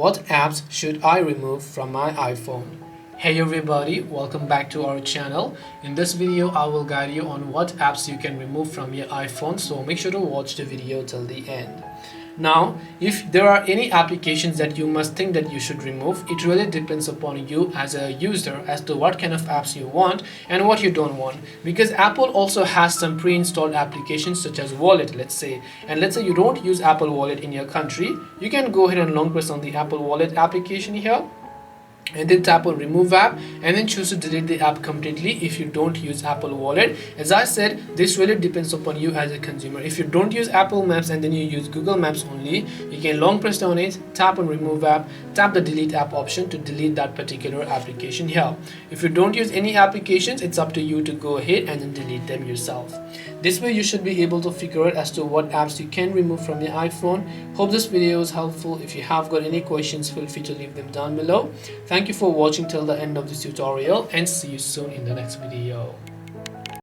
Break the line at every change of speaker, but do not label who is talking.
what apps should I remove from my iPhone? Hey everybody, welcome back to our channel. In this video, I will guide you on what apps you can remove from your iPhone, so make sure to watch the video till the end. Now, if there are any applications that you must think that you should remove, it really depends upon you as a user as to what kind of apps you want and what you don't want. Because Apple also has some pre-installed applications such as Wallet, let's say. And let's say you don't use Apple Wallet in your country, you can go ahead and long press on the Apple Wallet application here, and then tap on remove app and then choose to delete the app completely if you don't use Apple Wallet. As I said, this really depends upon you as a consumer. If you don't use Apple Maps and then you use Google Maps only, you can long press on it, tap on remove app, tap the delete app option to delete that particular application here. If you don't use any applications, it's up to you to go ahead and then delete them yourself. This way you should be able to figure out as to what apps you can remove from your iPhone. Hope this video is helpful. If you have got any questions, feel free to leave them down below. Thank you for watching till the end of this tutorial and see you soon in the next video.